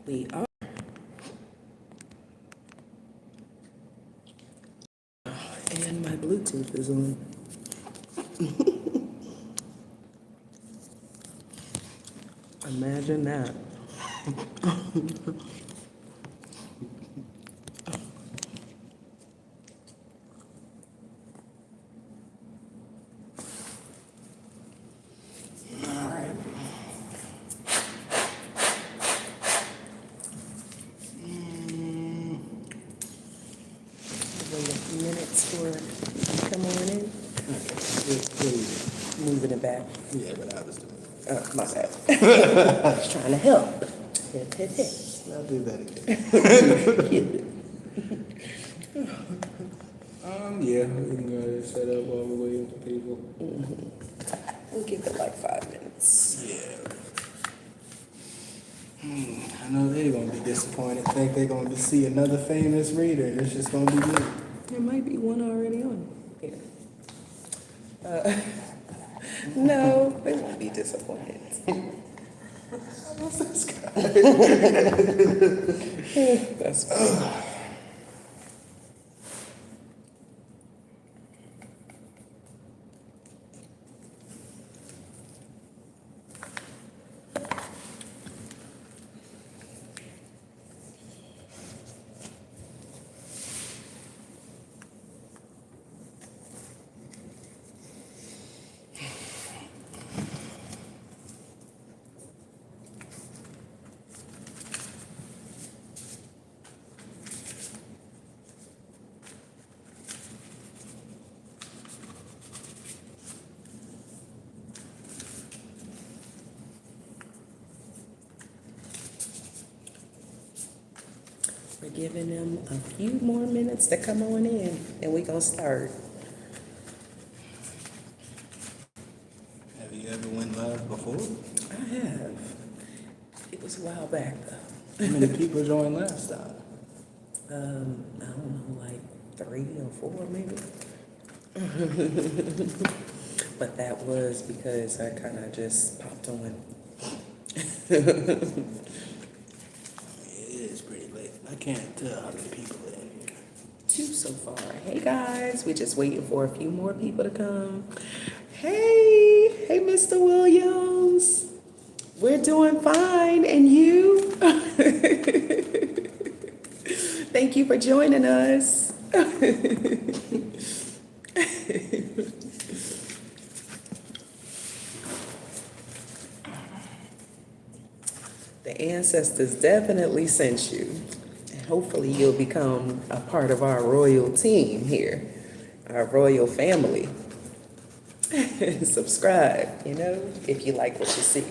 We are. And my Bluetooth is on. Imagine that. Wait a few minutes for it to come on in. Okay. Moving it back. Yeah, but I was doing it. Oh, my bad. I was trying to help. Hit. I'll do that again. Yeah, we can go ahead and set up while we're waiting for people. We'll give it like 5 minutes. Yeah. I know they're gonna be disappointed. Think they're gonna see another famous reader, and it's just gonna be me. There might be one already on here. No, they won't be disappointed. What's this guy? That's fine. We're giving them a few more minutes to come on in, and we're gonna start. Have you ever went live before? I have. It was a while back though. How many people joined last time? I don't know, like 3 or 4 maybe. But that was because I kind of just popped on. It is pretty late. I can't tell how many people are in here. 2 so far. Hey guys, we're just waiting for a few more people to come. Hey, Mr. Williams. We're doing fine, and you? Thank you for joining us. The ancestors definitely sent you. And hopefully you'll become a part of our royal team here, our royal family. Subscribe, if you like what you see.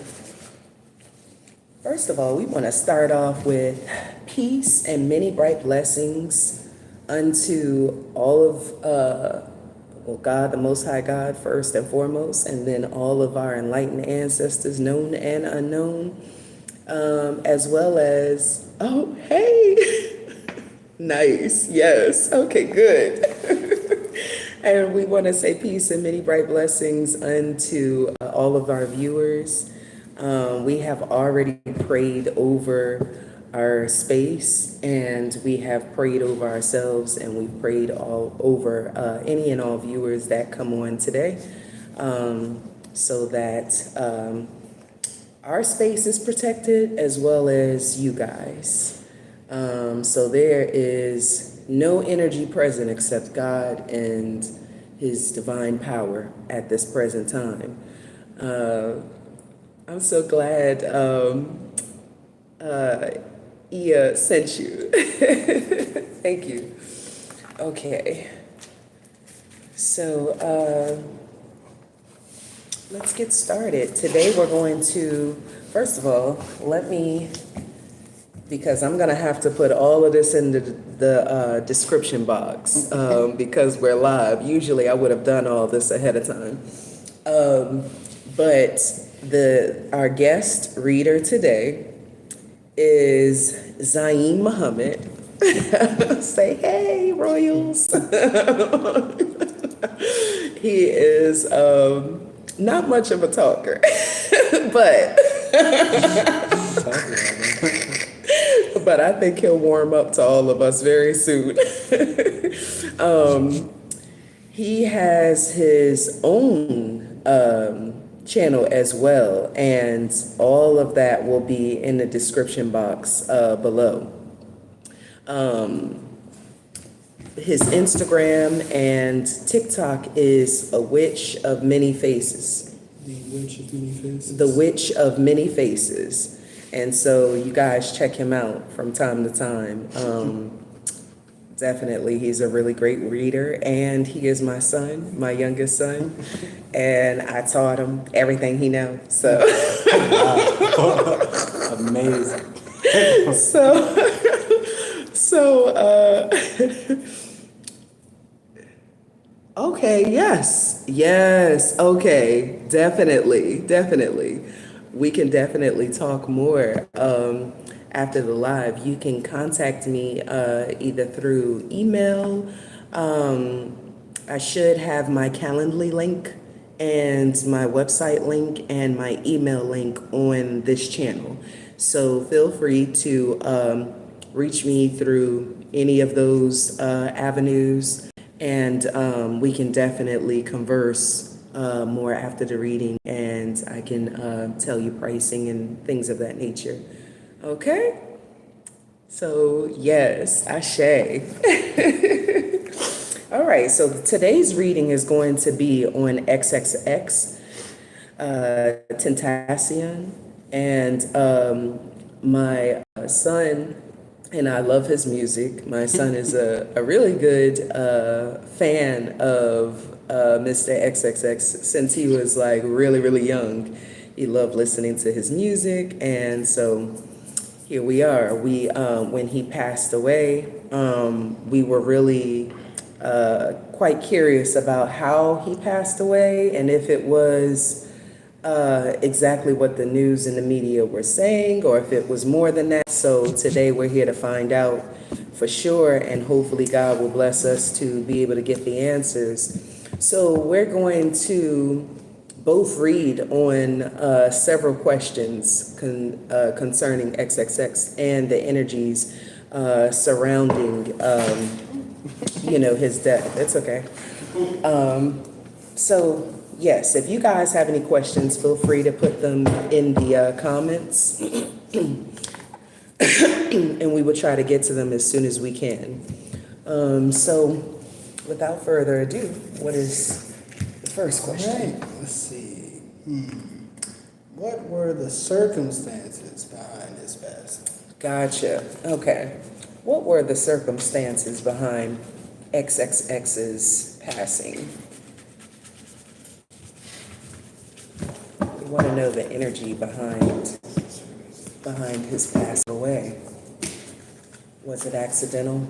First of all, we want to start off with peace and many bright blessings unto all of, God, the Most High God, first and foremost, and then all of our enlightened ancestors, known and unknown, as well as, oh, hey, nice, yes, okay, good. And we want to say peace and many bright blessings unto all of our viewers. We have already prayed over our space, and we have prayed over ourselves, and we've prayed all over any and all viewers that come on today, so that our space is protected as well as you guys. So there is no energy present except God and His divine power at this present time. I'm so glad Ia sent you. Thank you. Okay. So let's get started. Today we're going to, first of all, because I'm going to have to put all of this in the description box because we're live. Usually I would have done all this ahead of time. But our guest reader today is Zayn Muhammad. Say hey, Royals. He is not much of a talker, but but I think he'll warm up to all of us very soon. He has his own channel as well, and all of that will be in the description box below. His Instagram and TikTok is a witch of many faces. The Witch of Many Faces. The Witch of Many Faces. And so you guys check him out from time to time. Definitely, he's a really great reader, and he is my son, my youngest son, and I taught him everything he knows. So, Amazing. Okay, yes, okay, definitely. We can definitely talk more after the live. You can contact me either through email. I should have my Calendly link and my website link and my email link on this channel. So feel free to reach me through any of those avenues, and we can definitely converse more after the reading, and I can tell you pricing and things of that nature. Okay? So, yes, ashe. All right, so today's reading is going to be on XXX Tentacion, and my son, and I love his music. My son is a really good fan of Mr. XXX since he was like really young. He loved listening to his music, and so here we are. We when he passed away, we were really quite curious about how he passed away and if it was exactly what the news and the media were saying, or if it was more than that. So today we're here to find out for sure, and hopefully God will bless us to be able to get the answers. So we're going to both read on several questions concerning XXX and the energies surrounding, his death. It's okay. So yes, if you guys have any questions, feel free to put them in the comments, and we will try to get to them as soon as we can. So without further ado, what is the first question? Right, let's see. What were the circumstances behind his passing? Gotcha. Okay. What were the circumstances behind XXX's passing? We want to know the energy behind his passing away. Was it accidental?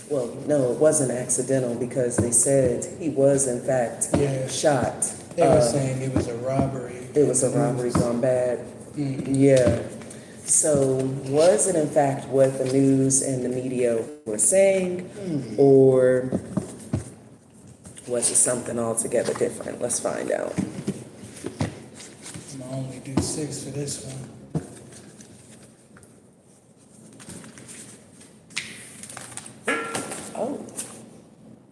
Well, no, it wasn't accidental because they said he was in fact shot. They were saying it was a robbery. It was a robbery gone bad. Yeah. So was it in fact what the news and the media were saying, or was it something altogether different? Let's find out. I'm gonna only do 6 for this one. Oh.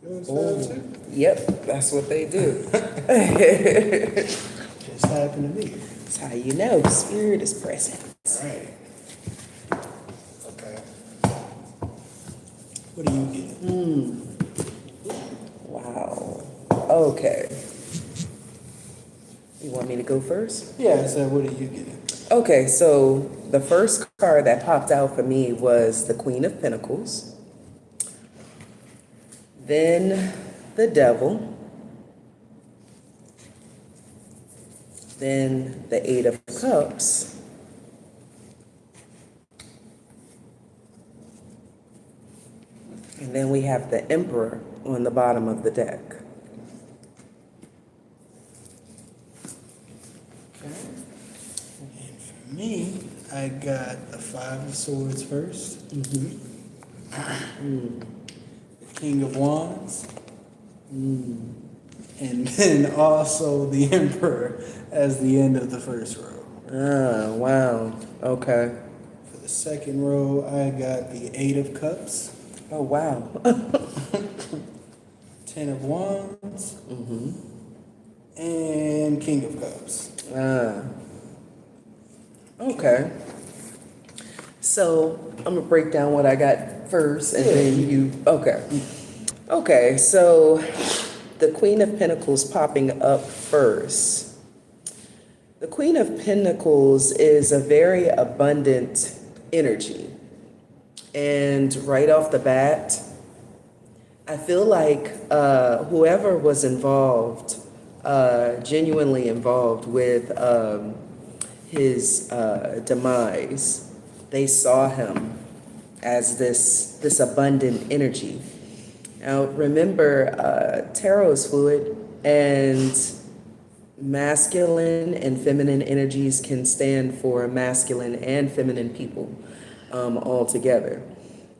Yours fell too? Yep, that's what they do. Just happened to me. That's how you know spirit is present. Right. Okay. What are you getting? Wow. Okay. You want me to go first? Yeah, I said, what are you getting? Okay, so the first card that popped out for me was the Queen of Pentacles, then the Devil, then the Eight of Cups, and then we have the Emperor on the bottom of the deck. And for me, I got the 5 of Swords first. The King of Wands. And then also the Emperor as the end of the first row. Ah, wow. Okay. For the second row, I got the Eight of Cups, Oh, wow. 10 of Wands, and King of Cups. Okay. So I'm gonna break down what I got first and then you, okay. Okay, so the Queen of Pentacles popping up first. The Queen of Pentacles is a very abundant energy. And right off the bat, I feel like whoever was involved, genuinely involved with his demise, they saw him as this abundant energy. Now remember, tarot is fluid, and masculine and feminine energies can stand for masculine and feminine people all together.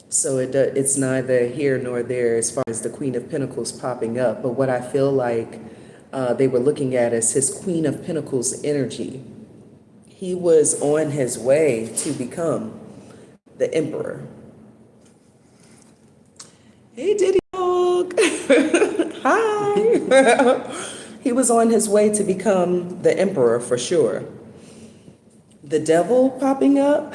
So it's neither here nor there as far as the Queen of Pentacles popping up. But what I feel like they were looking at as his Queen of Pentacles energy. He was on his way to become the Emperor. Hey, Diddy Dog. Hi. He was on his way to become the Emperor for sure. The Devil popping up.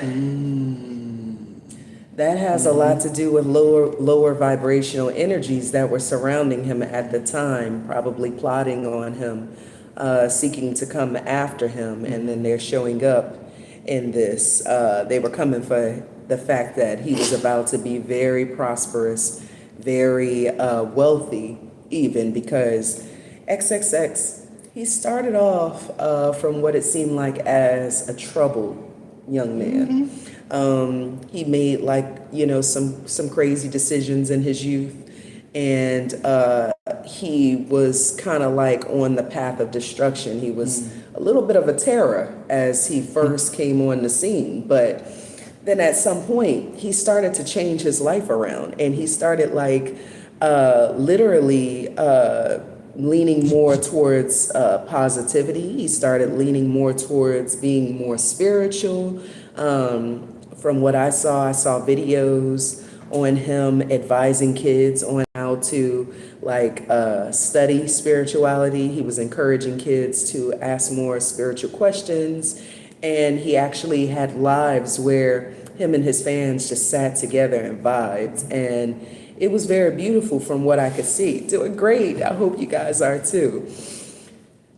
That has a lot to do with lower vibrational energies that were surrounding him at the time, probably plotting on him, seeking to come after him, and then they're showing up in this. They were coming for the fact that he was about to be very prosperous, very wealthy, even because XXX, he started off from what it seemed like as a troubled young man. He made some crazy decisions in his youth, and he was kind of like on the path of destruction. He was a little bit of a terror as he first came on the scene, but then at some point he started to change his life around, and he started literally leaning more towards positivity. He started leaning more towards being more spiritual. From what I saw videos on him advising kids on how to study spirituality. He was encouraging kids to ask more spiritual questions. And he actually had lives where him and his fans just sat together and vibed. And it was very beautiful from what I could see. Doing great. I hope you guys are too.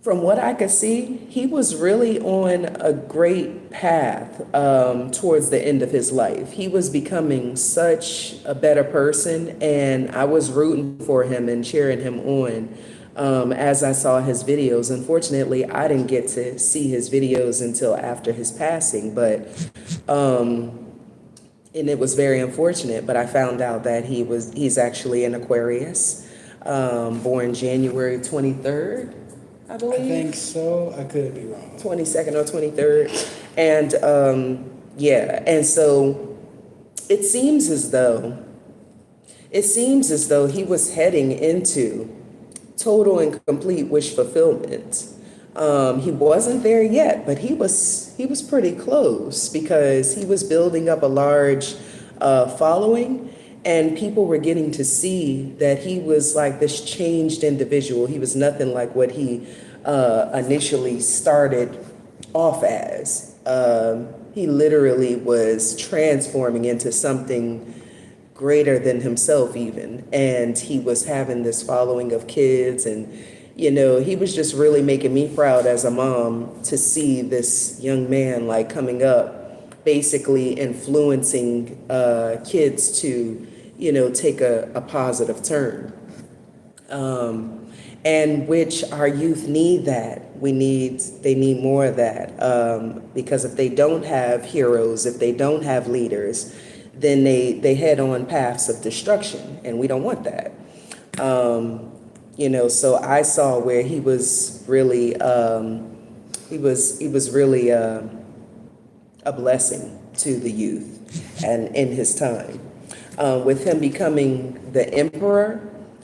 From what I could see, he was really on a great path towards the end of his life. He was becoming such a better person, and I was rooting for him and cheering him on as I saw his videos. Unfortunately, I didn't get to see his videos until after his passing, but and it was very unfortunate, but I found out that he's actually an Aquarius, born January 23rd. I believe. I think so. I could be wrong. 22nd or 23rd. And and so it seems as though he was heading into total and complete wish fulfillment. He wasn't there yet, but he was pretty close because he was building up a large following. And people were getting to see that he was like this changed individual. He was nothing like what he initially started off as. He literally was transforming into something greater than himself even. And he was having this following of kids. And, he was just really making me proud as a mom to see this young man coming up, basically influencing kids to take a positive turn, and which our youth need that. They need more of that, because if they don't have heroes, if they don't have leaders, then they head on paths of destruction, and we don't want that. So I saw where he was really, he was really a blessing to the youth, and in his time. With him becoming the Emperor,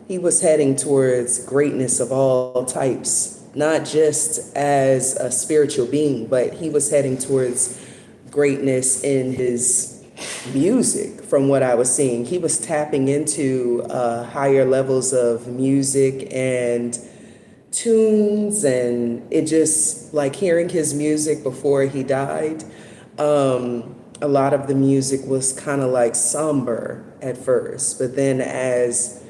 he was heading towards greatness of all types, not just as a spiritual being, but he was heading towards greatness in his music. From what I was seeing, he was tapping into higher levels of music and tunes, and it just, like, hearing his music before he died, a lot of the music was kind of like somber at first, but then as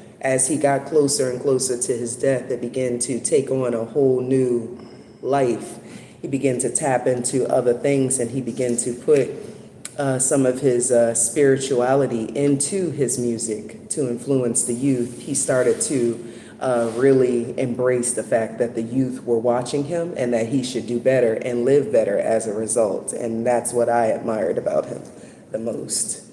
he got closer and closer to his death, it began to take on a whole new life. He began to tap into other things, and he began to put some of his spirituality into his music to influence the youth. He started to really embrace the fact that the youth were watching him and that he should do better and live better as a result. And that's what I admired about him the most.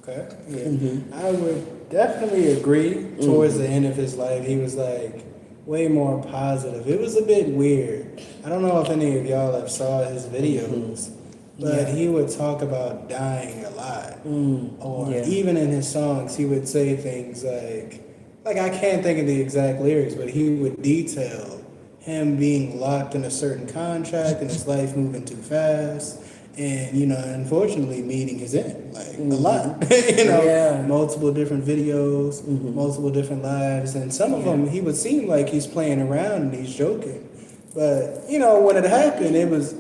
Okay, yeah. I would definitely agree. Towards the end of his life, he was like way more positive. It was a bit weird. I don't know if any of y'all have saw his videos, but he would talk about dying a lot. Or even in his songs, he would say things like I can't think of the exact lyrics, but he would detail him being locked in a certain contract and his life moving too fast. And, unfortunately meeting his end, like a lot, multiple different videos, multiple different lives. And some of them, he would seem like he's playing around and he's joking. But, when it happened,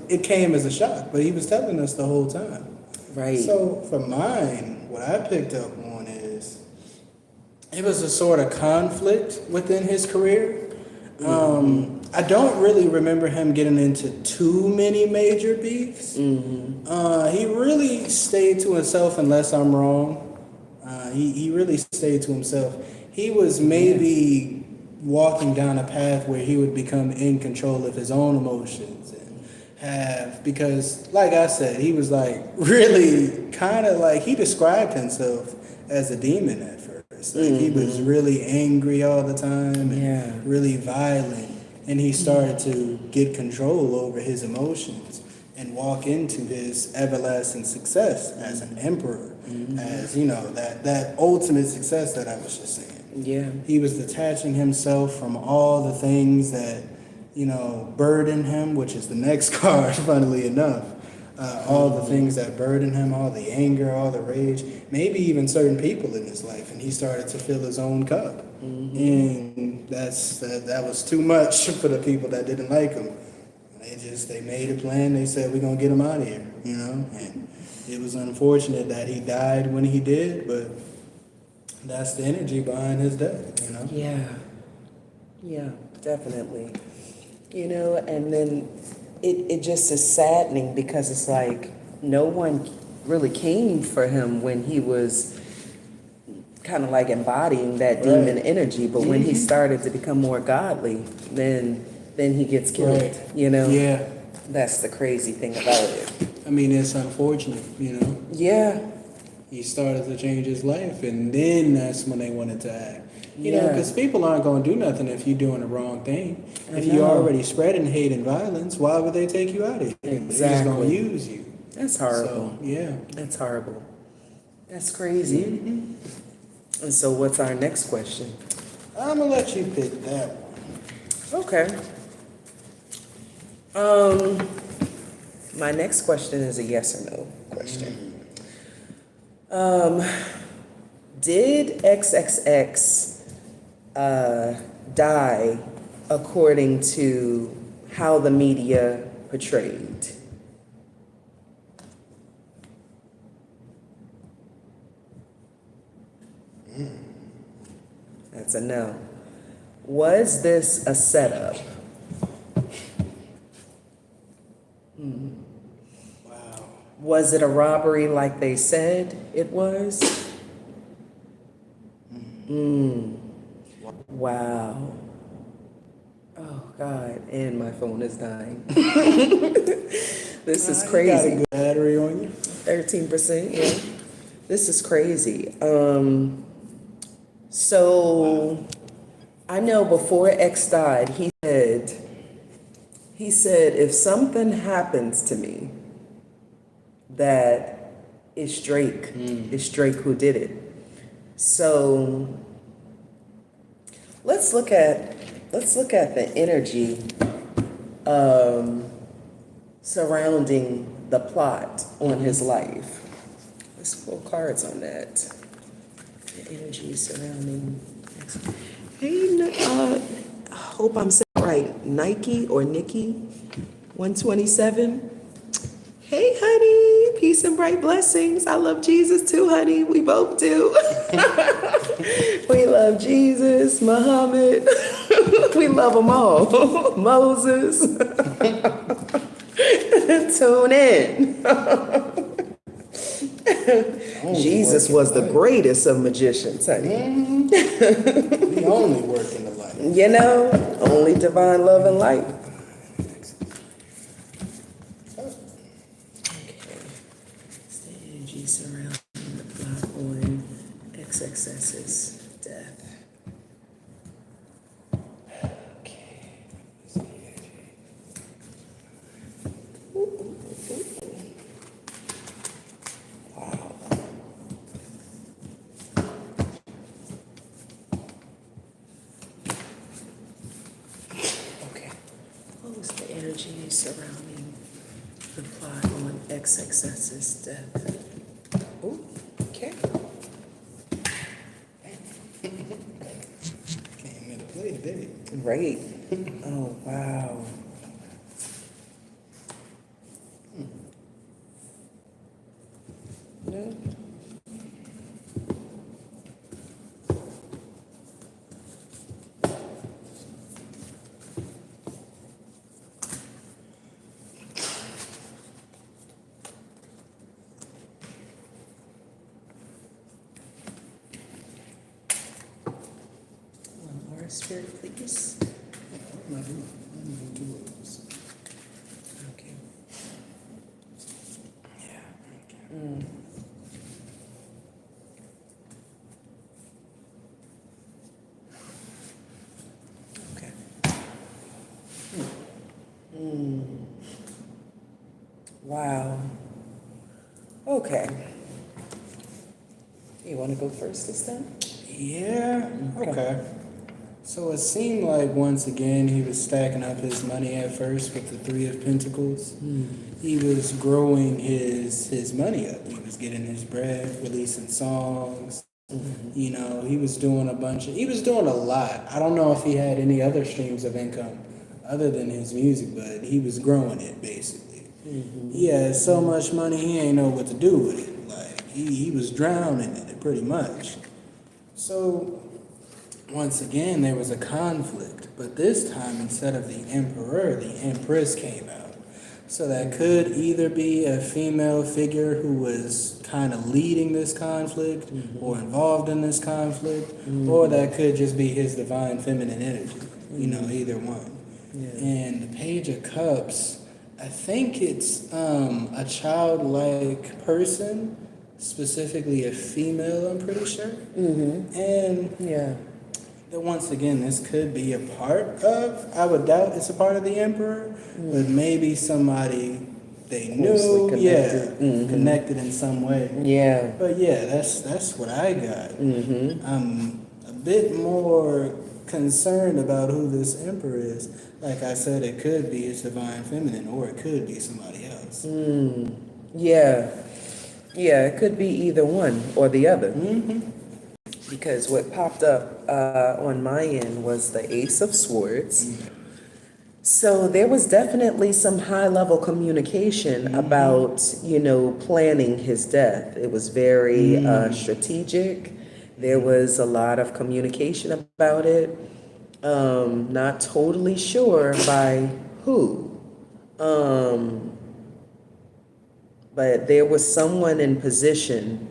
it came as a shock, but he was telling us the whole time. Right. So for mine, what I picked up on is it was a sort of conflict within his career. I don't really remember him getting into too many major beefs. He really stayed to himself, unless I'm wrong. He really stayed to himself. He was maybe walking down a path where he would become in control of his own emotions and because, like I said, he was like really kind of like, he described himself as a demon at first. Like he was really angry all the time and really violent. And he started to get control over his emotions and walk into his everlasting success as an emperor, as, that ultimate success that I was just saying. Yeah. He was detaching himself from all the things that, burden him, which is the next card, funnily enough. All the things that burden him, all the anger, all the rage, maybe even certain people in his life. And he started to fill his own cup. And that was too much for the people that didn't like him. They made a plan. They said, we're going to get him out of here, And it was unfortunate that he died when he did, but that's the energy behind his death, Yeah, definitely. And then it just is saddening because it's like no one really came for him when he was kind of like embodying that demon energy, but when he started to become more godly, then he gets killed, Yeah. That's the crazy thing about it. I mean, it's unfortunate, Yeah. He started to change his life, and then that's when they wanted to act. Because people aren't going to do nothing if you're doing the wrong thing. If you're already spreading hate and violence, why would they take you out of here? Exactly. They're just going to use you. That's horrible. So, That's horrible. That's crazy. And so what's our next question? I'm going to let you pick that one. Okay. My next question is a yes or no question. Did XXX die according to how the media portrayed? That's a no. Was this a setup? Wow. Was it a robbery like they said it was? Wow. Oh, God. And my phone is dying. This is crazy. You got a good battery on you? 13%, yeah. This is crazy. So I know before X died, he said, if something happens to me, that it's Drake. It's Drake who did it. So let's look at the energy surrounding the plot on his life. Let's pull cards on that. The energy surrounding. Hey, I hope I'm saying it right. Nike or Nikki, 127. Hey, honey. Peace and bright blessings. I love Jesus too, honey. We both do. We love Jesus, Muhammad. We love them all. Moses. Tune in. Jesus was the greatest of magicians, honey. The only work in the light. You know, only divine love and light. Okay. It's the energy surrounding the plot on XXX's death. Okay. It's the energy. Ooh. Wow. Okay. What was the energy surrounding the plot on XXX's death? Oh, okay. Came into play today. Right. Oh, wow. No. One more spirit, please. What am I doing? I'm doing two of those. Okay. Yeah. Mm. Okay. Mm. Wow. Okay. You want to go first this time? Yeah, okay. So it seemed like once again he was stacking up his money at first with the Three of Pentacles. He was growing his money up. He was getting his bread, releasing songs. You know, he was doing a lot. I don't know if he had any other streams of income other than his music, but he was growing it basically. He had so much money he ain't know what to do with it. Like he was drowning in it pretty much. So once again, there was a conflict, but this time, instead of the emperor, the empress came out. So that could either be a female figure who was kind of leading this conflict or involved in this conflict, or that could just be his divine feminine energy, you know, either one. Yeah. And the Page of Cups, I think it's a childlike person, specifically a female, I'm pretty sure. And Yeah. that once again, this could be a part of, I would doubt it's a part of the Emperor, but maybe somebody they knew, connected. connected in some way. Yeah. But yeah, that's what I got. I'm a bit more concerned about who this Emperor is. Like I said, it could be his divine feminine, or it could be somebody else. Yeah. Yeah, it could be either one or the other. Because what popped up on my end was the Ace of Swords. So there was definitely some high-level communication about, you know, planning his death. It was very strategic. There was a lot of communication about it. Not totally sure by who. But there was someone in position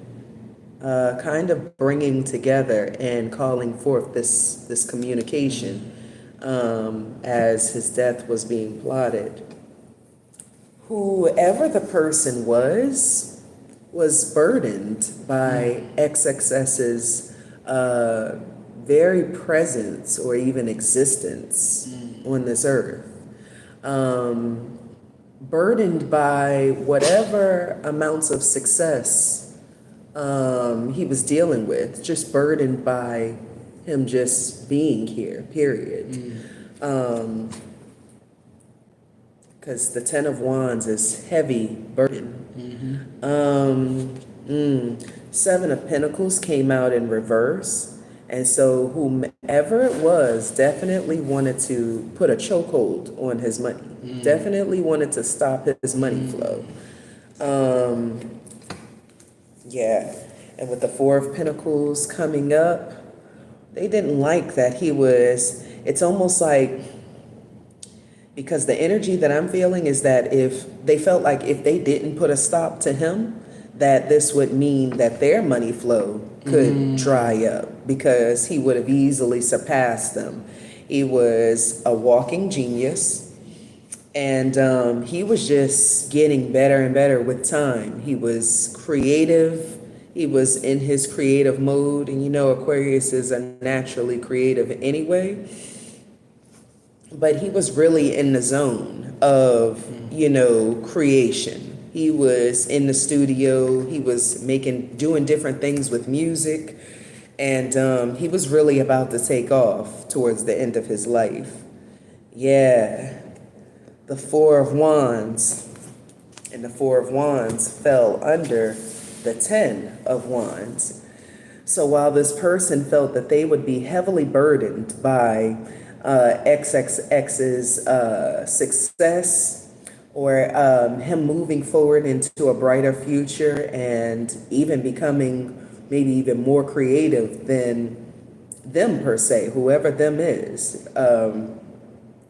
kind of bringing together and calling forth this communication as his death was being plotted. Whoever the person was burdened by XXX's very presence or even existence on this earth. Burdened by whatever amounts of success he was dealing with, just burdened by him just being here, period. because the Ten of Wands is heavy burden. Seven of Pentacles came out in reverse. And so whomever it was definitely wanted to put a chokehold on his money. Definitely wanted to stop his money flow. Yeah. And with the Four of Pentacles coming up, they didn't like that he was, it's almost like, because the energy that I'm feeling is that if they felt like if they didn't put a stop to him, that this would mean that their money flow could dry up, because he would have easily surpassed them. He was a walking genius, and he was just getting better and better with time. He was creative. He was in his creative mode, and you know Aquarius are naturally creative anyway. But he was really in the zone of, creation. He was in the studio. He was doing different things with music. And he was really about to take off towards the end of his life. Yeah. The Four of Wands. And the Four of Wands fell under the Ten of Wands. So while this person felt that they would be heavily burdened by XXX's success, or him moving forward into a brighter future and even becoming maybe even more creative than them per se, whoever them is.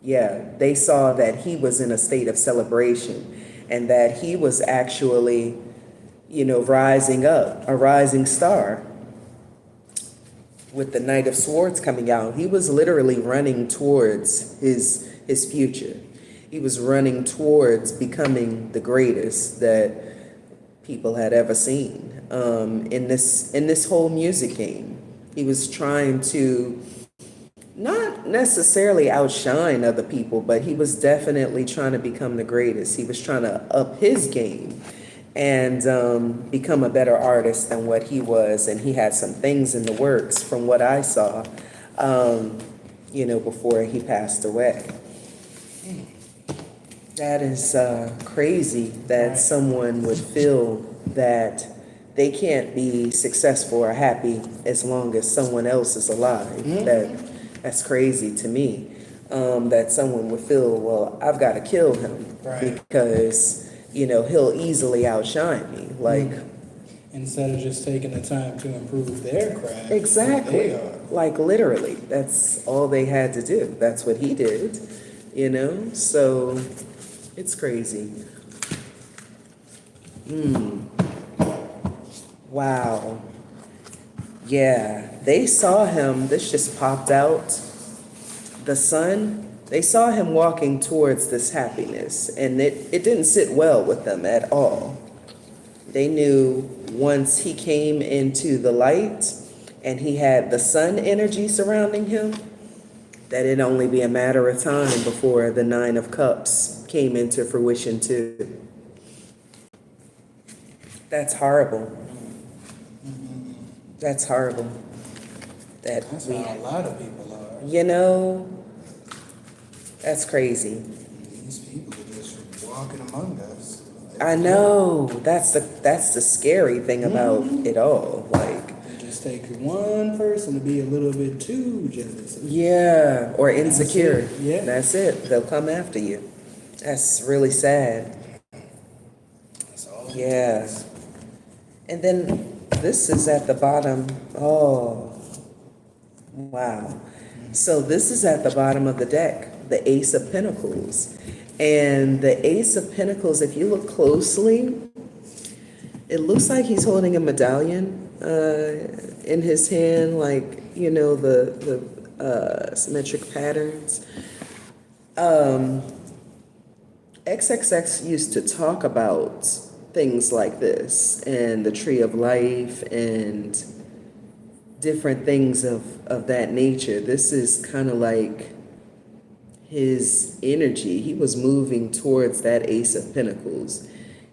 They saw that he was in a state of celebration and that he was actually, rising up, a rising star. With the Knight of Swords coming out, he was literally running towards his future. He was running towards becoming the greatest that people had ever seen. In this whole music game, he was trying to not necessarily outshine other people, but he was definitely trying to become the greatest. He was trying to up his game and become a better artist than what he was. And he had some things in the works from what I saw, before he passed away. That is crazy that someone would feel that they can't be successful or happy as long as someone else is alive. That's crazy to me, that someone would feel, well, I've got to kill him because he'll easily outshine me. Like, instead of just taking the time to improve their craft. Exactly. They are. Like literally, that's all they had to do. That's what he did, So it's crazy. Wow. Yeah, they saw him. This just popped out. The sun. They saw him walking towards this happiness, and it didn't sit well with them at all. They knew once he came into the light and he had the sun energy surrounding him, that it'd only be a matter of time before the Nine of Cups came into fruition too. That's horrible. That's horrible. That's how a lot of people are. That's crazy. These people are just walking among us. I know. That's the scary thing about it all. Like, it just takes one person to be a little bit too jealous. Yeah, or insecure. That's it. Yeah. That's it. They'll come after you. That's really sad. That's all. Yeah. And then this is at the bottom. Oh, wow. So this is at the bottom of the deck, the Ace of Pentacles. And the Ace of Pentacles, if you look closely, it looks like he's holding a medallion in his hand, like, the symmetric patterns. XXX used to talk about things like this and the Tree of Life and different things of that nature. This is kind of like his energy. He was moving towards that Ace of Pentacles.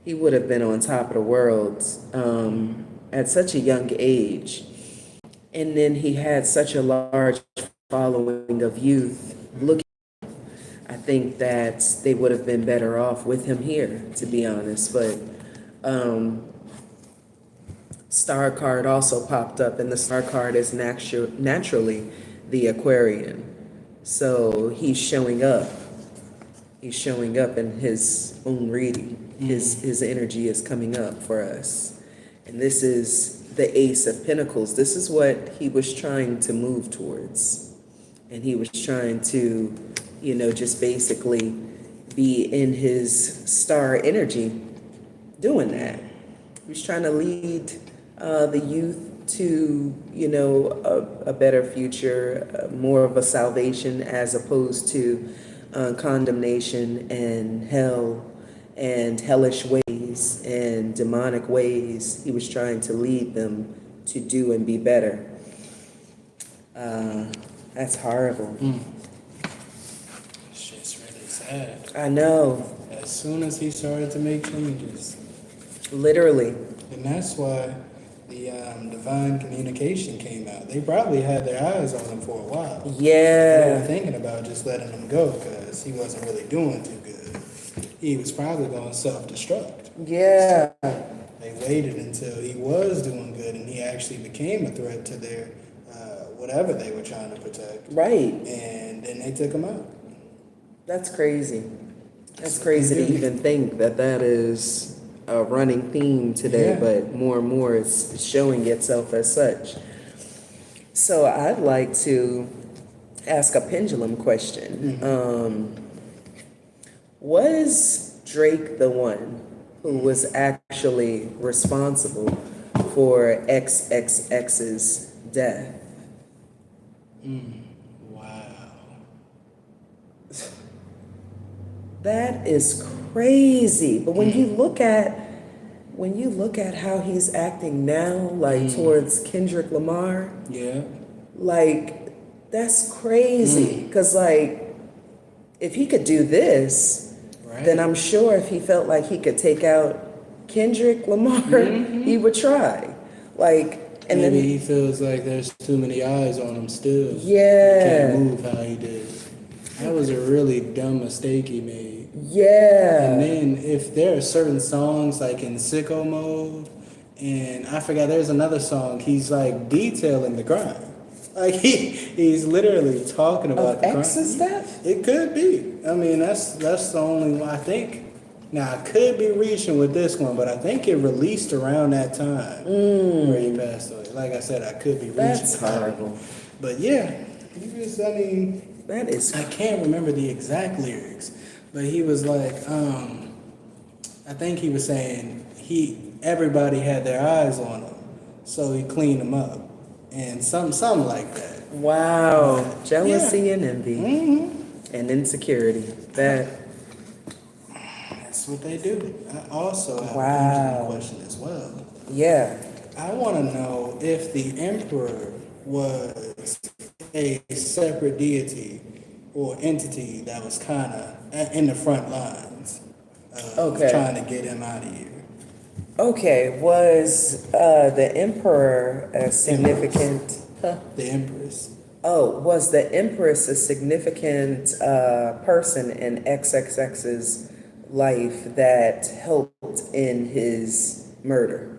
He would have been on top of the world at such a young age. And then he had such a large following of youth looking. I think that they would have been better off with him here, to be honest. But star card also popped up, and the star card is naturally the Aquarian. So he's showing up. He's showing up in his own reading. His energy is coming up for us. And this is the Ace of Pentacles. This is what he was trying to move towards. And he was trying to, just basically be in his star energy doing that. He was trying to lead the youth to, a better future, more of a salvation as opposed to condemnation and hell and hellish ways and demonic ways. He was trying to lead them to do and be better. That's horrible. It's just really sad. I know. As soon as he started to make changes. Literally. And that's why the divine communication came out. They probably had their eyes on him for a while. They were Yeah. thinking about just letting him go because he wasn't really doing too good. He was probably going to self-destruct. Yeah. They waited until he was doing good and he actually became a threat to their whatever they were trying to protect. Right. And then they took him out. That's crazy. That's crazy to even think that that is a running theme today, Yeah. but more and more it's showing itself as such. So I'd like to ask a pendulum question. Was Drake the one who was actually responsible for XXX's death? Wow. That is crazy. But when you look at how he's acting now, like towards Kendrick Lamar, Yeah. like that's crazy. Because like if he could do this, Right. then I'm sure if he felt like he could take out Kendrick Lamar, he would try. Like, and Maybe then he feels like there's too many eyes on him still. Yeah. He can't move how he did. That was a really dumb mistake he made. yeah, And then if there are certain songs like in Sicko Mode, and I forgot there's another song, he's like detailing the crime. Like he's literally talking about of the crime. X's death. It could be. I mean, that's the only one I think. Now I could be reaching with this one, but I think it released around that time where he passed away. Like I said, I could be reaching. That's with that one. horrible. But yeah, he was. I mean, That is I can't remember the exact lyrics, but he was like, I think he was saying everybody had their eyes on him, so he cleaned them up, and something like that. wow. Jealousy and envy Mm-hmm. and insecurity. That's what they do. I also have a Wow. pendulum question as well. Yeah. I want to know if the emperor was a separate deity or entity that was kind of in the front lines of Okay. trying to get him out of here. Okay. Was the emperor a significant? Huh? The empress. Oh, was the empress a significant person in XXX's life that helped in his murder?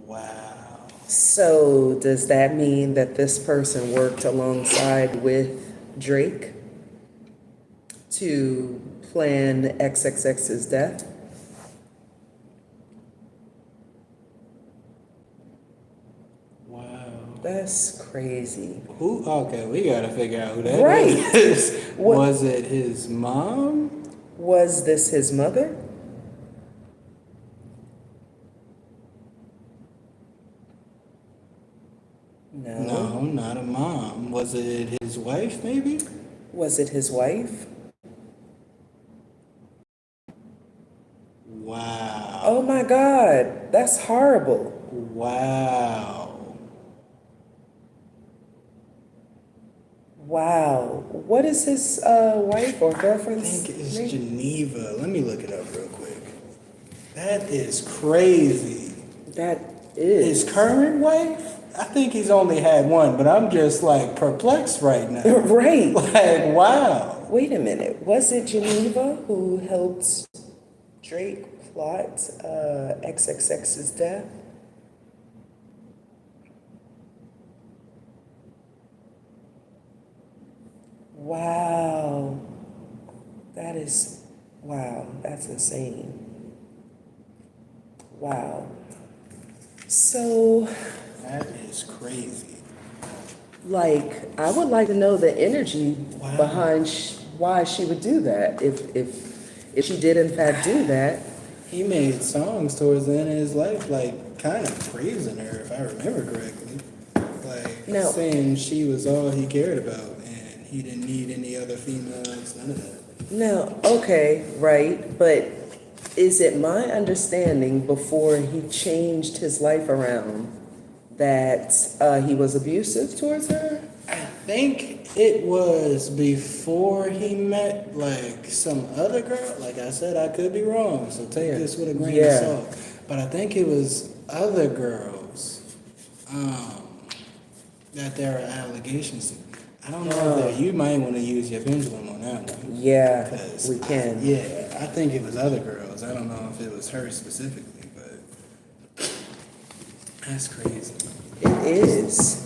Wow. So does that mean that this person worked alongside with Drake to plan XXX's death? Wow. That's crazy. Who? Okay, we gotta figure out who that Right. is. What- Was it his mom? Was this his mother? No. No, not a mom. Was it his wife, maybe? Was it his wife? Wow. Oh my God, that's horrible. Wow. Wow. What is his wife or I girlfriend's think it's name? Geneva. Let me look it up real quick. That is crazy. That His is. current wife? I think he's only had one, but I'm just like perplexed right now. Right. Like, wow. Wait a minute. Was it Geneva who helped Drake plot XXX's death? Wow. That is, wow, that's insane. Wow. So, That is crazy. like, I would like to know the energy Wow. behind why she would do that. If she did in fact do that. He made songs towards the end of his life, like kind of praising her, if I remember correctly. Like No. saying she was all he cared about and he didn't need any other females, none of that. No, okay, right, but is it my understanding before he changed his life around that he was abusive towards her? I think it was before he met like some other girl. Like I said, I could be wrong, so take this with a grain of salt. But I think it was other girls that there are allegations to. I don't know if that you might want to use your pendulum on that one. Yeah, 'Cause we can. Yeah, I think it was other girls. I don't know if it was her specifically, but that's crazy. It is.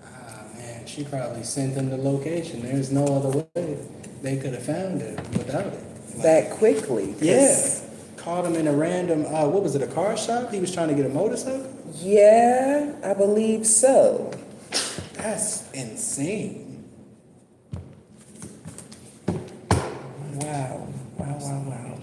Ah, man, she probably sent them the location. There's no other way they could have found it without it. That quickly. 'Cause- Yeah. Caught him in a random, what was it, a car shop? He was trying to get a motorcycle? Yeah, I believe so. That's insane. Wow, wow, wow, wow.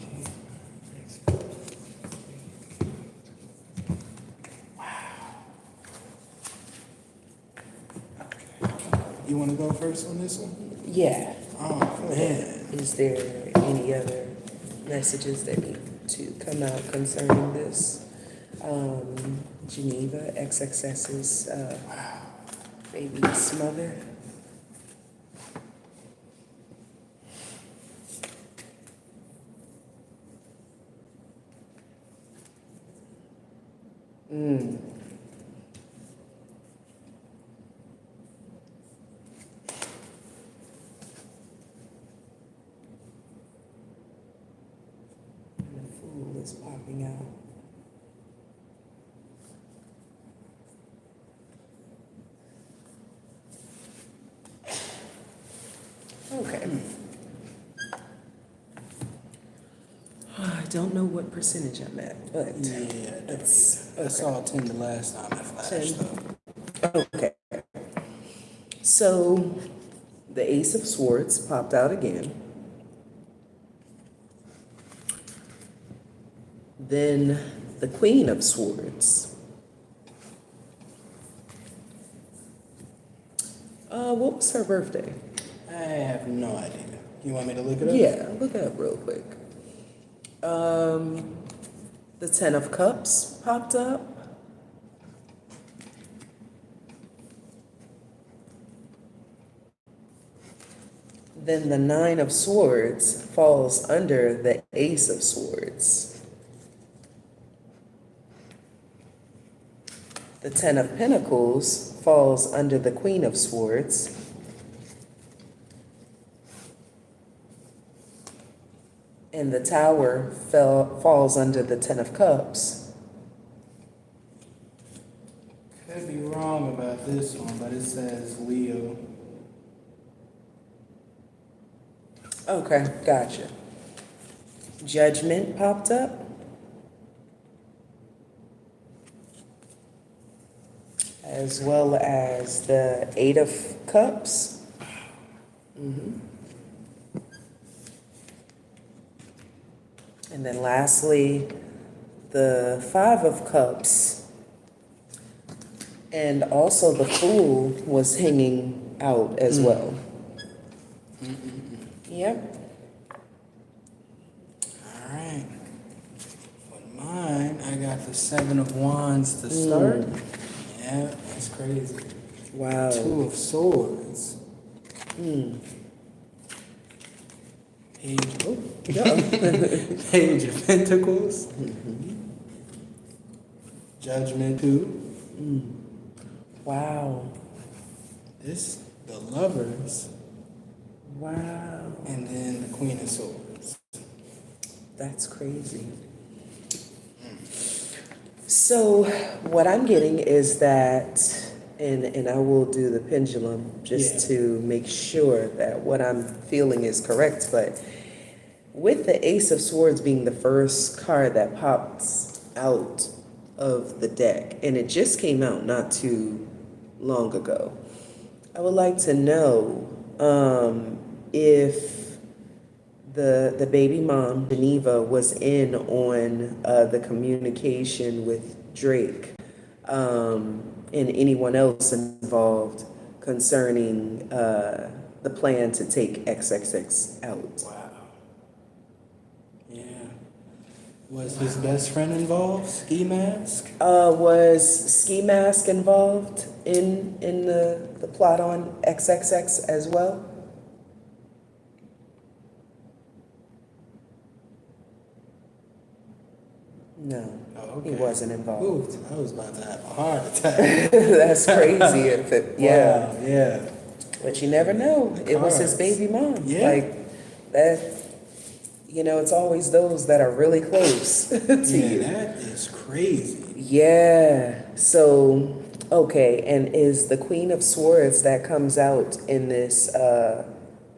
You want to go first on this one? Yeah. Oh, man. Is there any other messages that need to come out concerning this? Geneva, XXX's baby's mother. And the fool is popping out. Okay. I don't know what percentage I'm at, but Yeah, it's I saw 10 the last time I flashed, 10. though. Okay. So the Ace of Swords popped out again. Then the Queen of Swords. What was her birthday? I have no idea. You want me to look it up? Yeah, look it up real quick. The Ten of Cups popped up. Then the Nine of Swords falls under the Ace of Swords. The Ten of Pentacles falls under the Queen of Swords. And the Tower falls under the Ten of Cups. Could be wrong about this one, but it says Leo. Okay, gotcha. Judgment popped up. As well as the Eight of Cups. And then lastly, the Five of Cups. And also the Fool was hanging out as well. Yep. All right. For mine, I got the Seven of Wands to start. Yeah, that's crazy. Wow. Two of Swords. Page, oh, Yeah. Page of Pentacles. Judgment 2. Wow. This, the Lovers. Wow. And then the Queen of Swords. That's crazy. So what I'm getting is that, and I will do the pendulum just to make sure that what I'm feeling is correct, but with the Ace of Swords being the first card that pops out of the deck, and it just came out not too long ago, I would like to know if the baby mom, Geneva, was in on the communication with Drake and anyone else involved concerning the plan to take XXX out. Wow. Yeah. Was his best friend involved? Ski Mask? Was Ski Mask involved in the plot on XXX as well? No, Oh, okay. he wasn't involved. Ooh, I was about to have a heart attack. That's crazy. If it, yeah. Wow, yeah. But you never know. It was his Cards. baby mom. Yeah. Like that, it's always those that are really close to you. That is crazy. Yeah. So, okay. And is the Queen of Swords that comes out in this,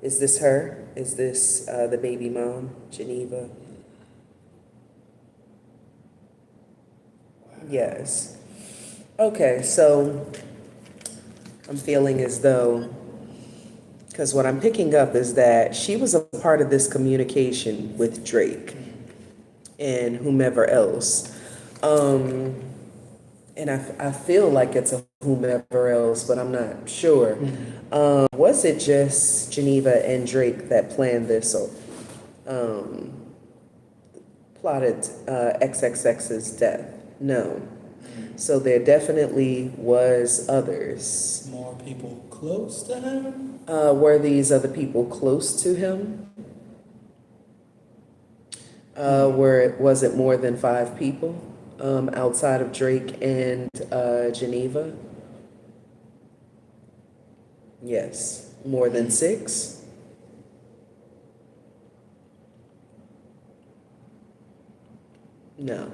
is this her? Is this the baby mom, Geneva? Yes. Okay. So I'm feeling as though, because what I'm picking up is that she was a part of this communication with Drake and whomever else. And I feel like it's a whomever else, but I'm not sure. Was it just Geneva and Drake that planned this or plotted XXX's death? No. So there definitely was others. More people close to him? Were these other people close to him? Was it more than 5 people outside of Drake and Geneva? Yes. More than 6? No.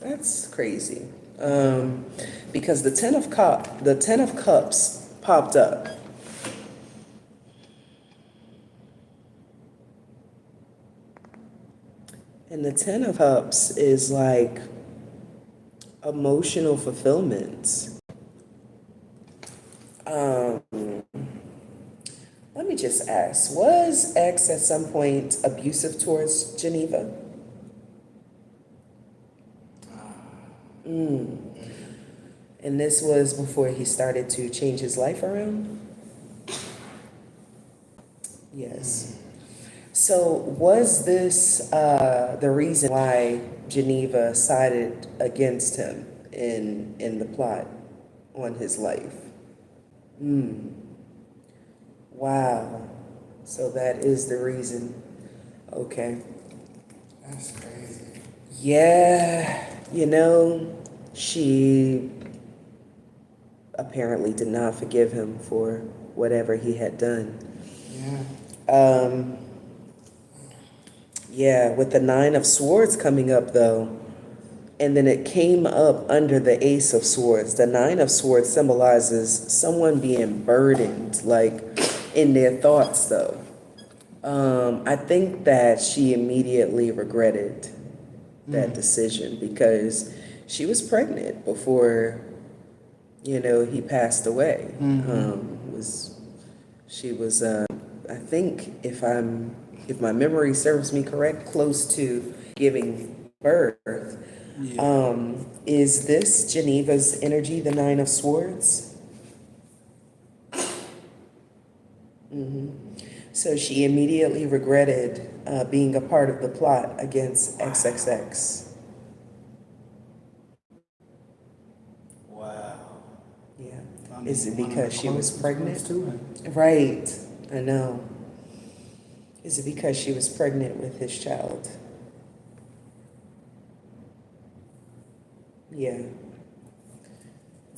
That's crazy. Because the Ten of Cups popped up. And the Ten of Cups is like emotional fulfillment. Let me just ask, was X at some point abusive towards Geneva? And this was before he started to change his life around? Yes. So was this the reason why Geneva sided against him in the plot on his life? Wow. So that is the reason. Okay. That's crazy. Yeah, she apparently did not forgive him for whatever he had done. Yeah. Yeah, with the 9 of Swords coming up though, and then it came up under the Ace of Swords. The 9 of Swords symbolizes someone being burdened, like in their thoughts though. I think that she immediately regretted that decision because she was pregnant before, he passed away. She was, I think if my memory serves me correct, close to giving birth. Yeah. Is this Geneva's energy, the 9 of Swords? So she immediately regretted being a part of the plot against XXX. Wow. Yeah. My Is it one of because the she was closest pregnant? ones to him. Right, I know. Is it because she was pregnant with his child? Yeah.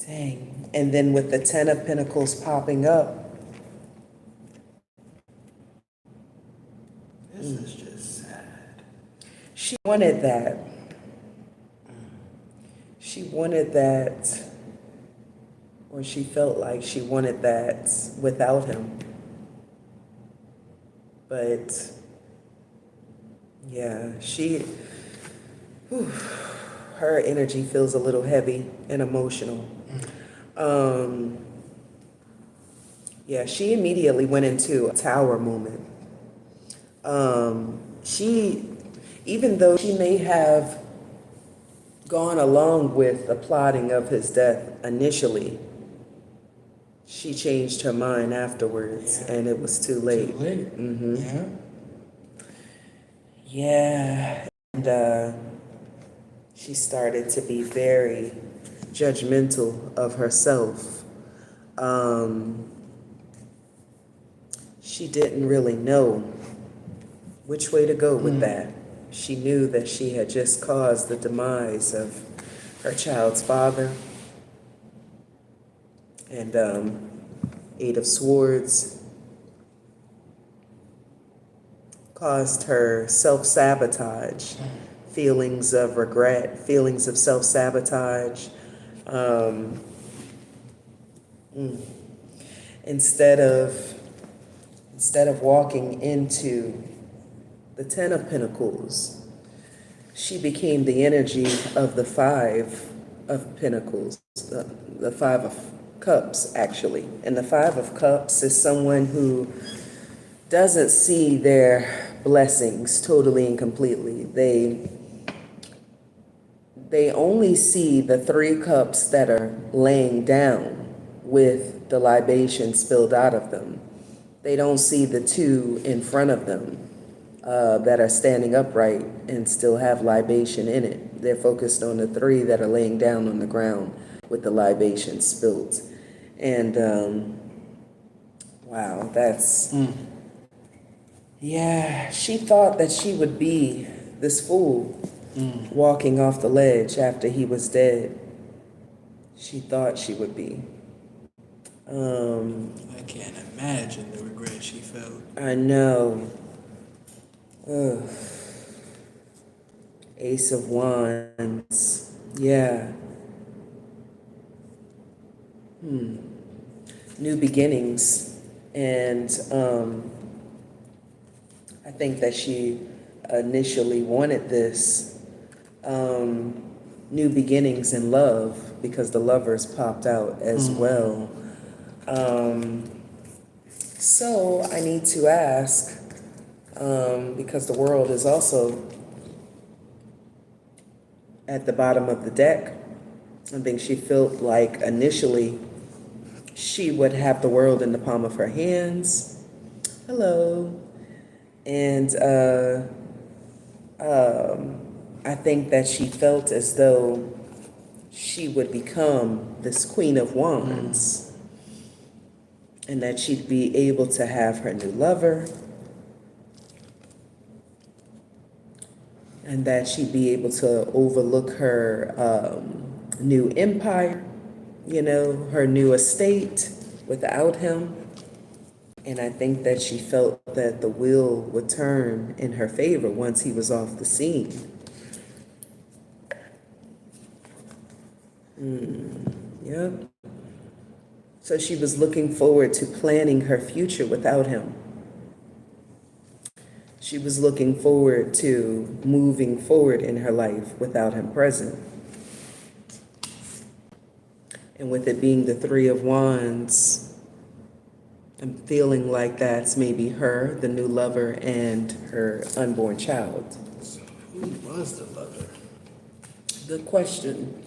Dang. And then with the Ten of Pentacles popping up, This is just sad. she wanted that. She wanted that, or she felt like she wanted that without him. But yeah, her energy feels a little heavy and emotional. Yeah, she immediately went into a tower moment. She, even though she may have gone along with the plotting of his death initially, she changed her mind afterwards, Yeah. and it was too late. Too late. Mm-hmm. Yeah. Yeah, and she started to be very judgmental of herself. She didn't really know which way to go with that. She knew that she had just caused the demise of her child's father. And Eight of Swords caused her self-sabotage, feelings of regret, feelings of self-sabotage. Um, instead of walking into the Ten of Pentacles, she became the energy of the Five of Pentacles, the Five of Cups, actually. And the Five of Cups is someone who doesn't see their blessings totally and completely. They only see the three cups that are laying down with the libation spilled out of them. They don't see the two in front of them that are standing upright and still have libation in it. They're focused on the three that are laying down on the ground with the libation spilled. And wow, that's, yeah, she thought that she would be this fool walking off the ledge after he was dead. She thought she would be. I can't imagine the regret she felt. I know. Ugh. Ace of Wands. Yeah. New beginnings. And I think that she initially wanted this new beginnings in love because the lovers popped out as well. So I need to ask, because the world is also at the bottom of the deck. I think she felt like initially she would have the world in the palm of her hands. Hello. And I think that she felt as though she would become this Queen of Wands and that she'd be able to have her new lover and that she'd be able to overlook her new empire, you know, her new estate without him. And I think that she felt that the wheel would turn in her favor once he was off the scene. Yep. So she was looking forward to planning her future without him. She was looking forward to moving forward in her life without him present. And with it being the Three of Wands, I'm feeling like that's maybe her, the new lover, and her unborn child. So who was the lover? Good question.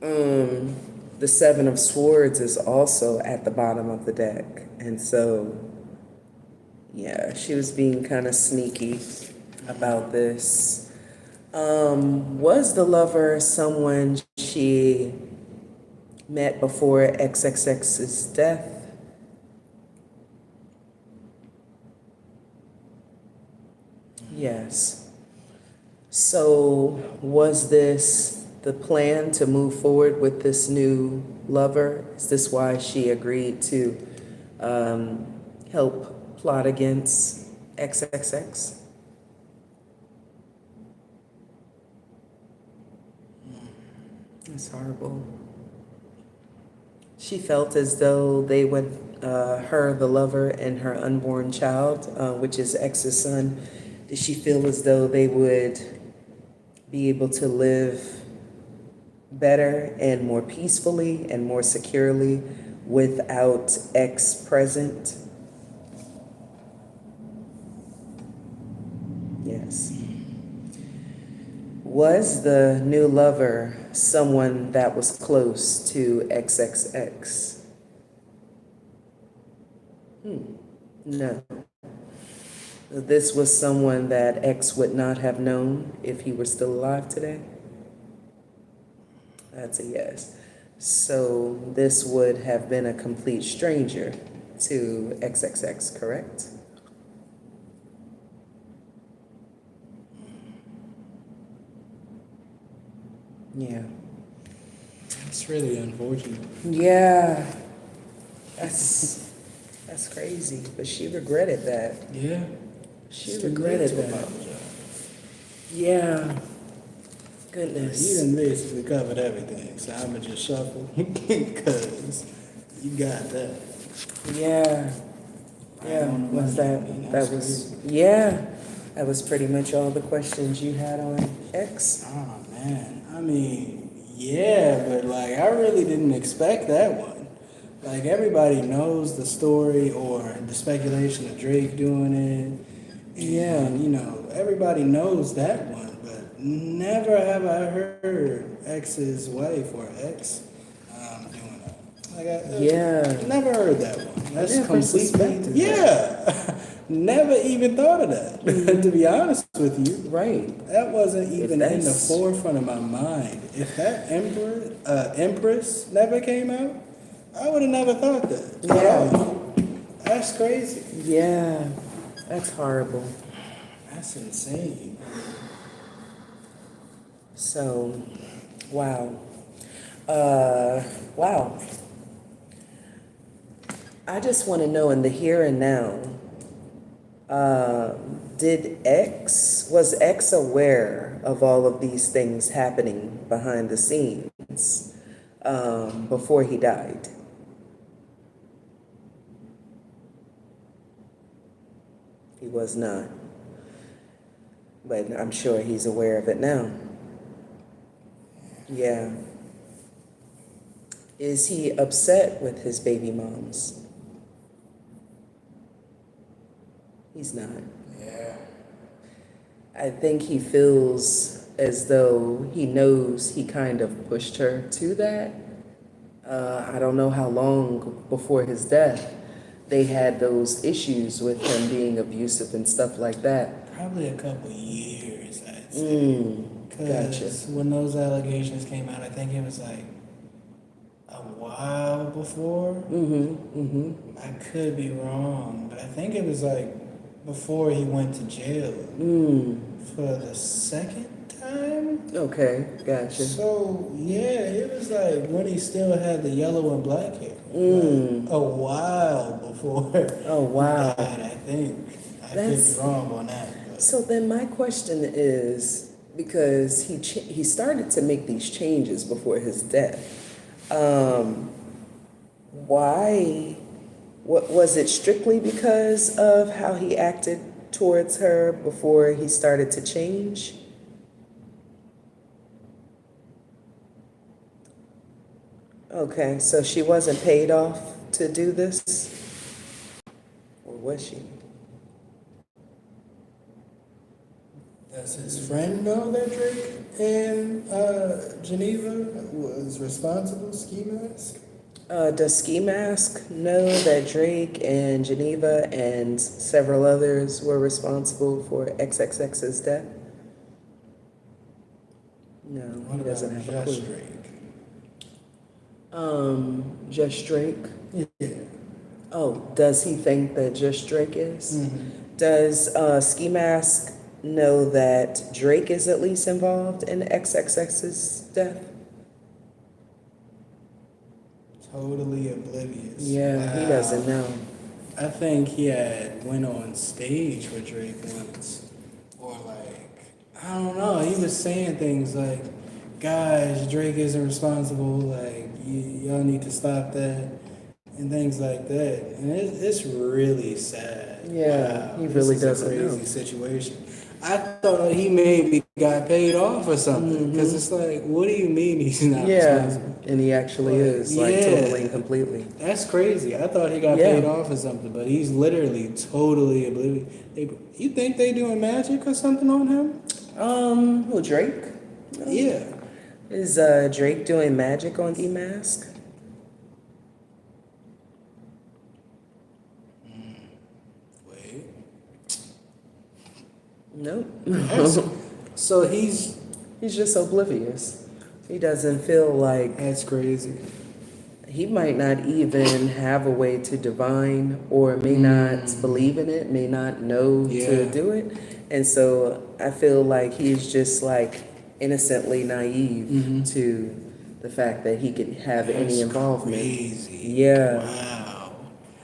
The Seven of Swords is also at the bottom of the deck. And so, yeah, she was being kind of sneaky about this. Was the lover someone she met before XXX's death. Yes. So was this the plan to move forward with this new lover? Is this why she agreed to help plot against XXX? It's horrible. She felt as though they would, her, the lover, and her unborn child, which is X's son, did she feel as though they would be able to live better and more peacefully and more securely without X present? Yes. Was the new lover someone that was close to XXX? No. This was someone that X would not have known if he were still alive today? That's a yes. So this would have been a complete stranger to XXX, correct? Yeah. It's really unfortunate. Yeah. That's crazy. But she regretted that. Yeah. She regretted that. Yeah. Goodness. You done basically covered everything, so I'ma just shuffle because you got that. Yeah. Yeah. Was that? That was. Yeah. That was pretty much all the questions you had on X. Oh man. I mean, yeah, but like I really didn't expect that one. Like everybody knows the story or the speculation of Drake doing it. Yeah. And, you know, everybody knows that one, but never have I heard X's wife or X doing that. Like I never heard that one. That's never complete. suspected Yeah. Never even thought of that, to be honest with you. Right. That wasn't even in the forefront of my mind. If that Empress never came out, I would have never thought that. Yeah. That's crazy. Yeah. That's horrible. That's insane. So, wow. Wow. I just want to know in the here and now, was X aware of all of these things happening behind the scenes before he died? He was not. But I'm sure he's aware of it now. Yeah. Is he upset with his baby moms? He's not. Yeah. I think he feels as though he knows he kind of pushed her to that. I don't know how long before his death they had those issues with him being abusive and stuff like that. Probably a couple years, I'd say. Gotcha. When those allegations came out, I think it was like a while before. I could be wrong, but I think it was like before he went to jail for the second time. Okay, gotcha. So yeah, it was like when he still had the yellow and black hair. Like a while before. Oh wow. He died, I think. I could be wrong on that. But. So then my question is, because he started to make these changes before his death, why? What was it strictly because of how he acted towards her before he started to change? Okay, so she wasn't paid off to do this? Or was she? Does his friend know that Drake in Geneva was responsible, Ski Mask? Does Ski Mask know that Drake and Geneva and several others were responsible for XXX's death? No, he doesn't have a clue. Drake? Just Drake. Yeah. Oh, does he think that Just Drake is? Does Ski Mask know that Drake is at least involved in XXX's death? Totally oblivious. Yeah, he doesn't know. I think he had went on stage with Drake once, or like, I don't know. He was saying things like, "Guys, Drake isn't responsible. Like, y'all need to stop that," and things like that. And it's really sad. Yeah, he this really is doesn't a crazy know. situation. I thought he maybe got paid off or something, because it's like, what do you mean he's not Yeah, responsible? and he actually is, like, yeah. totally and completely. That's crazy. I thought he got Yeah. paid off or something, but he's literally totally oblivious. You think they doing magic or something on him? Who, Drake? Yeah. Is Drake doing magic on E Mask? Wait. Nope. So he's He's just oblivious. He doesn't feel like that's crazy. he might not even have a way to divine, or may not believe in it, may not know Yeah. to do it. And so I feel like he's just like innocently naive to the fact that he could have any That's involvement. Crazy. Yeah. Wow.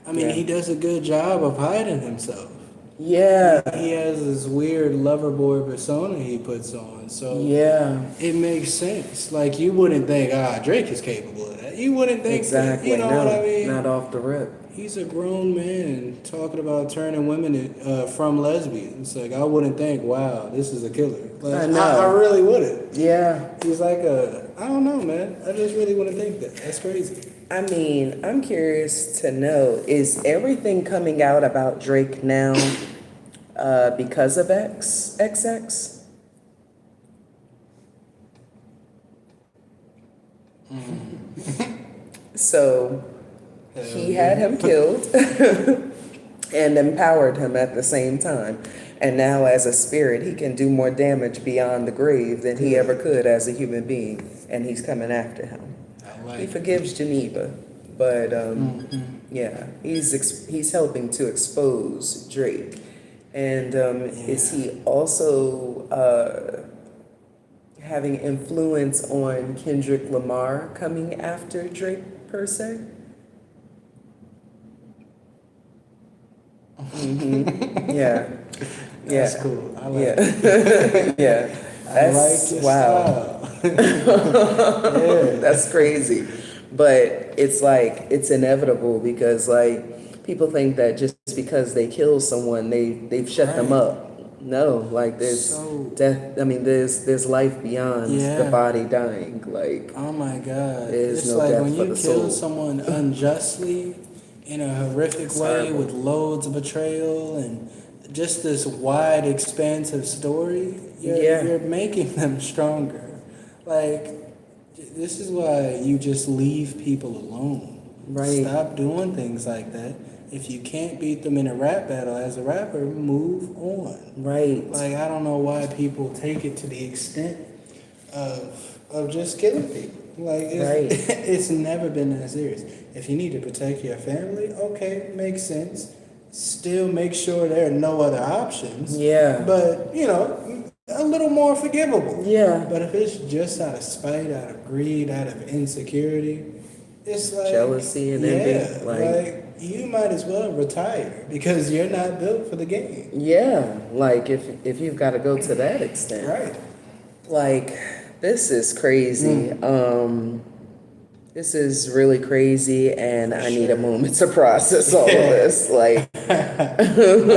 I mean, Yeah. he does a good job of hiding himself. Yeah. He has this weird lover boy persona he puts on, so Yeah. it makes sense. Like, you wouldn't think, Drake is capable of that. You wouldn't think Exactly. that. You know No, what I mean? not off the rip. He's a grown man talking about turning women from lesbians. Like, I wouldn't think, wow, this is a killer. Like, I know. I really wouldn't. Yeah. He's like I don't know, man. I just really wouldn't think that. That's crazy. I mean, I'm curious to know, is everything coming out about Drake now because of XX? So he had him killed and empowered him at the same time. And now as a spirit, he can do more damage beyond the grave than he ever could as a human being. And he's coming after him. He forgives Geneva, but yeah, he's helping to expose Drake. And is he also having influence on Kendrick Lamar coming after Drake per se? Yeah. That's cool. I like it. Yeah. That's I like your wow. style. That's crazy. But it's like, it's inevitable because like people think that just because they kill someone, they've shut them up. No, like there's death. I mean, there's life beyond the body dying. Like, oh my God, there's it's no like death when for you the kill soul. someone unjustly in a horrific way horrible. with loads of betrayal and just this wide, expansive story. You're making them stronger. Like, this is why you just leave people alone. Right. Stop doing things like that. If you can't beat them in a rap battle as a rapper, move on. Right. Like, I don't know why people take it to the extent of just killing people. Like, it's never been that serious. If you need to protect your family, okay, makes sense. Still make sure there are no other options. Yeah. But, you know, a little more forgivable. Yeah. But if it's just out of spite, out of greed, out of insecurity, it's like jealousy and envy. Like you might as well retire because you're not built for the game. Yeah, like if you've got to go to that extent. Right. Like, this is crazy. This is really crazy, and I need a moment to process all of this. Like, I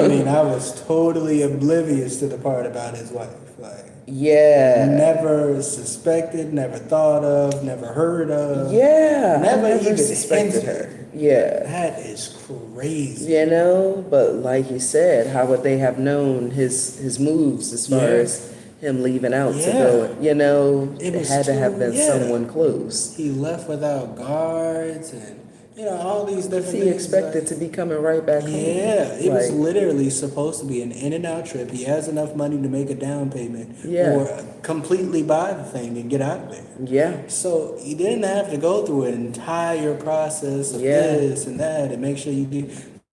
mean, I was totally oblivious to the part about his wife. Like, never suspected, never thought of, never heard of. Yeah, never even suspected her. Yeah, that is crazy. You know, but like you said, how would they have known his moves as far as him leaving out to go? You know, it had to have been someone close. He left without guards, and all these different He things. expected to be coming right back home. Yeah, it was Like, literally supposed to be an in and out trip. He has enough money to make a down payment Yeah. or completely buy the thing and get out of there. yeah, So he didn't have to go through an entire process of Yeah. this and that and make sure you do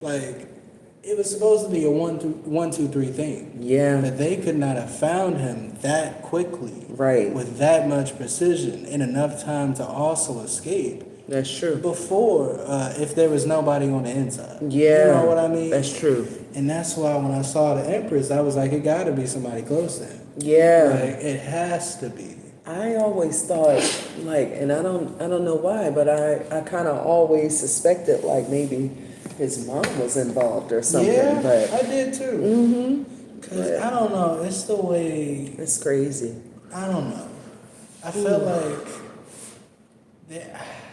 like it was supposed to be a 1, 2, 3 thing. yeah, But they could not have found him that quickly, Right. with that much precision and enough time to also escape that's true. before if there was nobody on the inside. Yeah, You know what I mean? That's true. And that's why when I saw the Empress, I was like, it got to be somebody close to him. Yeah. Like, it has to be. I always thought like, and I don't know why, but I kind of always suspected like maybe his mom was involved or something. Yeah, But I did too. Because I don't know, it's the way, it's crazy. I don't know. I feel like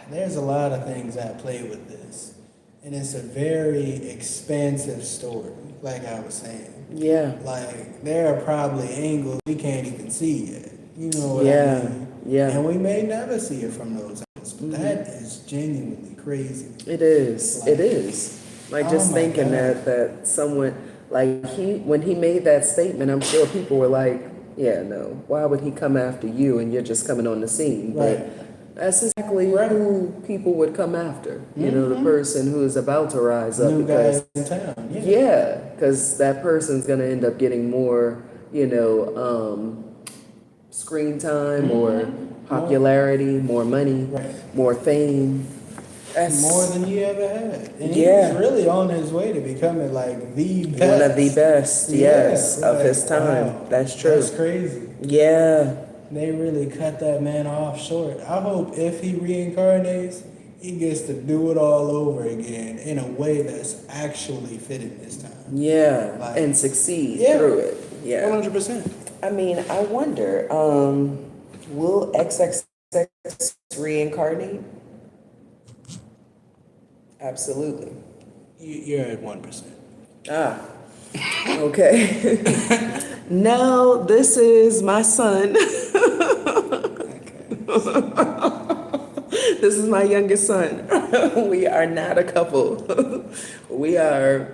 there's a lot of things at play with this. And it's a very expansive story, like I was saying. Yeah. Like, there are probably angles we can't even see yet. You know what Yeah, I mean? yeah. And we may never see it from those angles. But that is genuinely crazy. It is. It is. Like Oh just my thinking God. that someone like when he made that statement, I'm sure people were like, yeah, no, why would he come after you and you're just coming on the scene? Right. But that's exactly Right. who people would come after. You know, the person who is about to rise up New because guys in town. Yeah. yeah, because that person's gonna end up getting more, screen time or popularity, more money, Right. more fame. That's More than you ever had. And Yeah. he was really on his way to becoming like the best. one of the best, yes, Yeah, of like, his time. wow. That's true. That's crazy. Yeah, They really cut that man off short. I hope if he reincarnates, he gets to do it all over again in a way that's actually fitting this time. yeah, Like- and succeed Yeah. through it. Yeah. 100%. I mean, I wonder, will XXX reincarnate? Absolutely. You're at 1%. Ah, okay. Now this is my son. This is my youngest son. We are not a couple. We are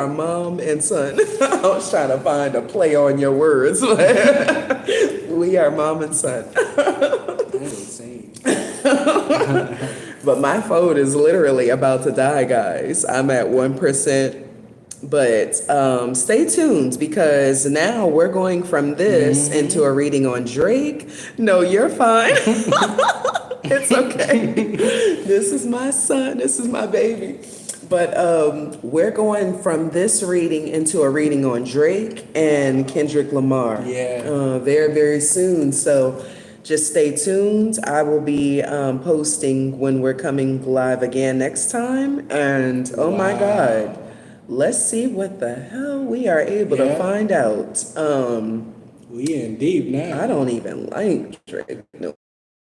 mom and son. I was trying to find a play on your words. We are mom and son. That's insane. But my phone is literally about to die, guys. I'm at 1%. But stay tuned because now we're going from this into a reading on Drake. No, you're fine. It's okay. This is my son. This is my baby. But we're going from this reading into a reading on Drake and Kendrick Lamar. Yeah. Very, very soon. So just stay tuned. I will be posting when we're coming live again next time. And oh my Wow. God. Let's see what the hell we are able to Yeah. find out. We in deep now. I don't even like Drake. No,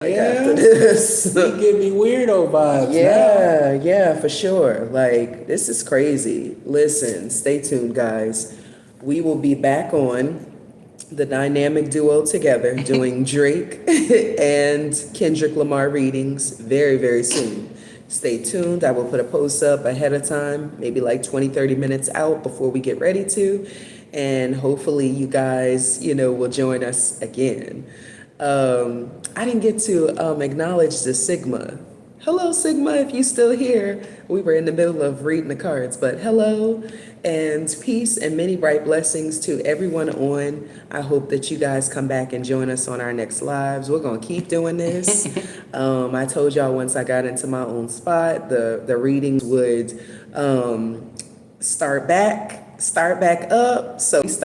like Yeah. after this. He give me weirdo vibes now. Yeah, for sure. Like, this is crazy. Listen, stay tuned, guys. We will be back on the dynamic duo together doing Drake and Kendrick Lamar readings very, very soon. Stay tuned. I will put a post up ahead of time, maybe like 20, 30 minutes out before we get ready to. And hopefully you guys, will join us again. I didn't get to acknowledge the Sigma. Hello, Sigma, if you still here. We were in the middle of reading the cards, but hello and peace and many bright blessings to everyone on. I hope that you guys come back and join us on our next lives. We're going to keep doing this. I told y'all once I got into my own spot, the readings would start back up. So we